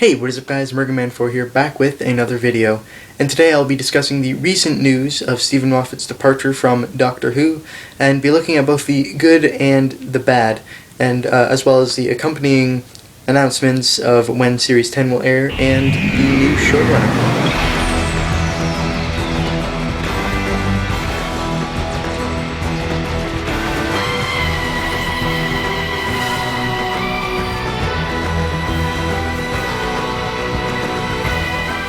Hey, what is up guys, Mergaman4 here, back with another video, and today I'll be discussing the recent news of Steven Moffat's departure from Doctor Who, and be looking at both the good and the bad, and as well as the accompanying announcements of when Series 10 will air, and the new showrunner.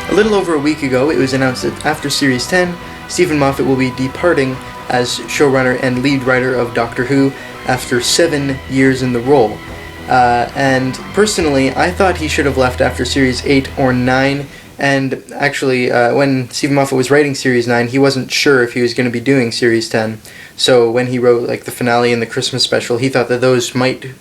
A little over a week ago, it was announced that after Series 10, Steven Moffat will be departing as showrunner and lead writer of Doctor Who after 7 years in the role. And personally, I thought he should have left after Series 8 or 9, and actually, when Steven Moffat was writing Series 9, he wasn't sure if he was going to be doing Series 10, so when he wrote like the finale and the Christmas special, he thought that those might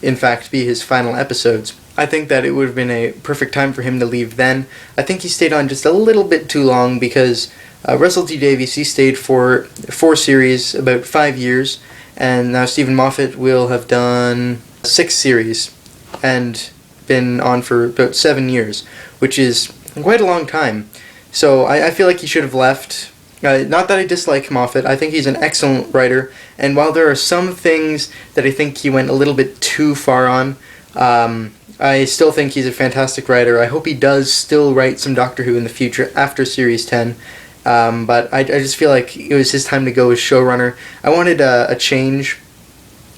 in fact be his final episodes. I think that it would have been a perfect time for him to leave then. I think he stayed on just a little bit too long because Russell T Davies, he stayed for 4 series, about 5 years, and now Steven Moffat will have done 6 series and been on for about 7 years, which is quite a long time. So I feel like he should have left. Not that I dislike Moffat, I think he's an excellent writer, and while there are some things that I think he went a little bit too far on, I still think he's a fantastic writer. I hope he does still write some Doctor Who in the future after Series 10, but I just feel like it was his time to go as showrunner. I wanted a change.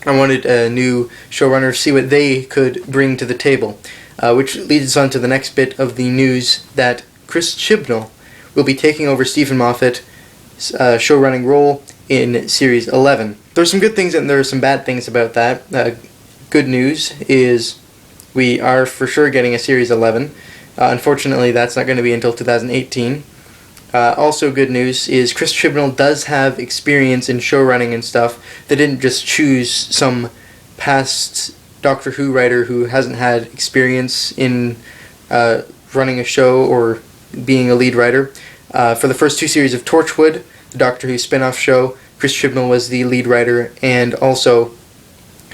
I wanted a new showrunner, see what they could bring to the table, which leads us on to the next bit of the news that Chris Chibnall will be taking over Steven Moffat's showrunning role in Series 11. There's some good things and there are some bad things about that. Good news is we are for sure getting a Series 11. Unfortunately, that's not going to be until 2018. Also good news is Chris Chibnall does have experience in showrunning and stuff. They didn't just choose some past Doctor Who writer who hasn't had experience in running a show or being a lead writer. For the first 2 series of Torchwood, the Doctor Who spin-off show, Chris Chibnall was the lead writer, and also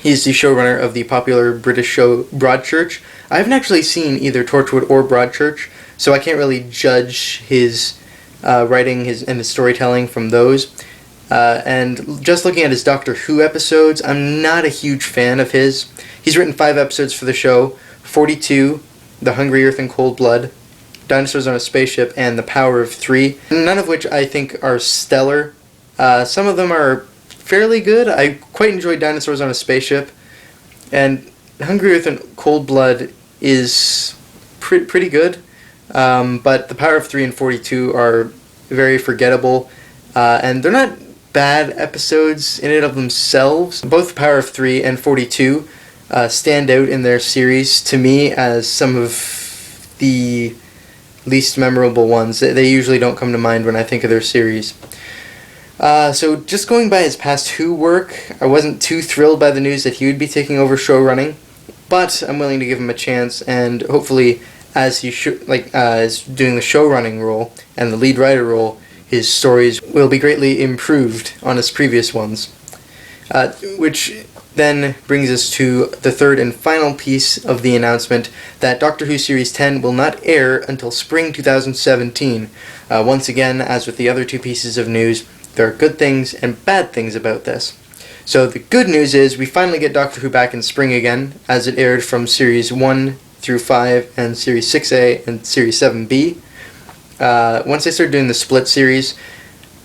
he's the showrunner of the popular British show Broadchurch. I haven't actually seen either Torchwood or Broadchurch, so I can't really judge his writing and his storytelling from those. And just looking at his Doctor Who episodes, I'm not a huge fan of his. He's written 5 episodes for the show: 42, The Hungry Earth and Cold Blood, Dinosaurs on a Spaceship, and The Power of Three, none of which I think are stellar. Some of them are fairly good. I quite enjoyed Dinosaurs on a Spaceship, and Hungry Earth and Cold Blood is pretty good, but The Power of 3 and 42 are very forgettable, and they're not bad episodes in and of themselves. Both The Power of 3 and 42 stand out in their series to me as some of the least memorable ones. They usually don't come to mind when I think of their series. So just going by his past Who work, I wasn't too thrilled by the news that he would be taking over showrunning, but I'm willing to give him a chance, and hopefully as he is doing the showrunning role and the lead writer role, his stories will be greatly improved on his previous ones. Which then brings us to the third and final piece of the announcement, that Doctor Who Series 10 will not air until spring 2017. Once again, as with the other 2 pieces of news, there are good things and bad things about this. So the good news is we finally get Doctor Who back in spring again, as it aired from Series 1 through 5 and Series 6A and Series 7B. Once they started doing the split series,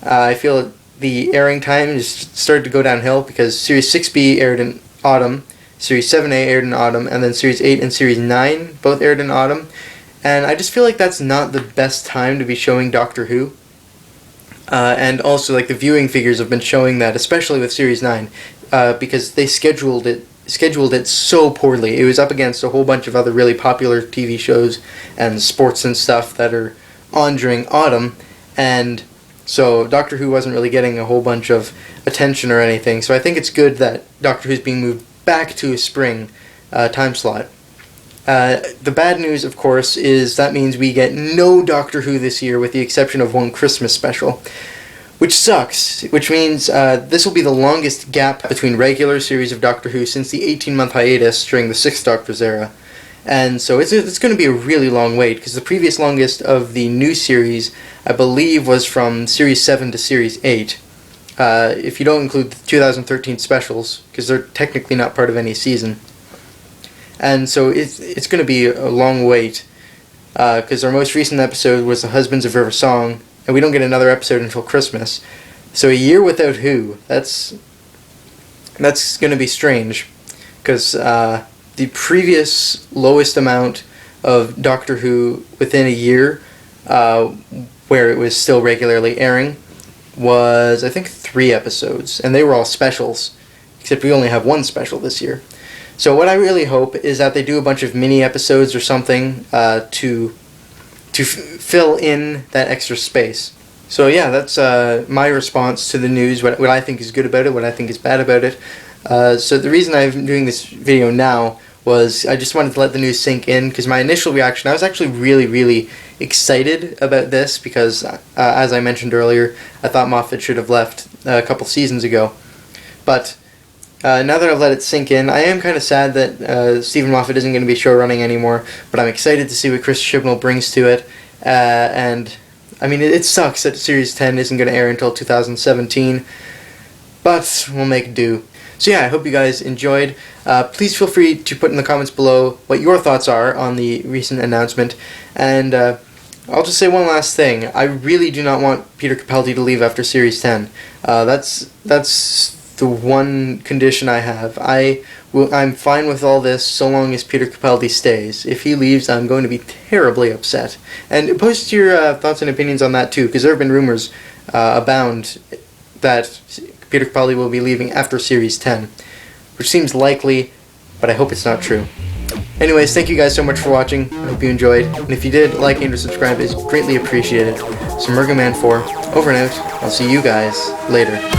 I feel the airing time just started to go downhill, because Series 6B aired in autumn, Series 7A aired in autumn, and then Series 8 and Series 9 both aired in autumn. And I just feel like that's not the best time to be showing Doctor Who. And also, like, the viewing figures have been showing that, especially with Series 9, because they scheduled it so poorly. It was up against a whole bunch of other really popular TV shows and sports and stuff that are on during autumn, and so Doctor Who wasn't really getting a whole bunch of attention or anything. So I think it's good that Doctor Who's being moved back to a spring time slot. The bad news, of course, is that means we get no Doctor Who this year, with the exception of one Christmas special, which sucks, which means this will be the longest gap between regular series of Doctor Who since the 18-month hiatus during the Sixth Doctor's era. And so it's going to be a really long wait, because the previous longest of the new series, I believe, was from Series 7 to Series 8. If you don't include the 2013 specials, because they're technically not part of any season. And so it's going to be a long wait, because our most recent episode was The Husbands of River Song, and we don't get another episode until Christmas. So a year without Who, that's going to be strange, because the previous lowest amount of Doctor Who within a year, where it was still regularly airing, was, I think, 3 episodes, and they were all specials, except we only have 1 special this year. So what I really hope is that they do a bunch of mini episodes or something to fill in that extra space. So yeah, that's my response to the news, what I think is good about it, what I think is bad about it. So the reason I'm doing this video now was I just wanted to let the news sink in, because my initial reaction, I was actually really, really excited about this, because as I mentioned earlier, I thought Moffat should have left a couple seasons ago. But now that I've let it sink in, I am kind of sad that Steven Moffat isn't going to be showrunning anymore, but I'm excited to see what Chris Chibnall brings to it. And I mean, it sucks that Series 10 isn't going to air until 2017, but we'll make do. So yeah, I hope you guys enjoyed. Please feel free to put in the comments below what your thoughts are on the recent announcement. And I'll just say one last thing. I really do not want Peter Capaldi to leave after Series 10. That's the one condition I have. I'm fine with all this so long as Peter Capaldi stays. If he leaves, I'm going to be terribly upset. And post your thoughts and opinions on that too, because there have been rumors abound that Peter Capaldi will be leaving after Series 10, which seems likely, but I hope it's not true. Anyways, thank you guys so much for watching. I hope you enjoyed. And if you did, liking or subscribe is greatly appreciated. So Murgaman4, over and out. I'll see you guys later.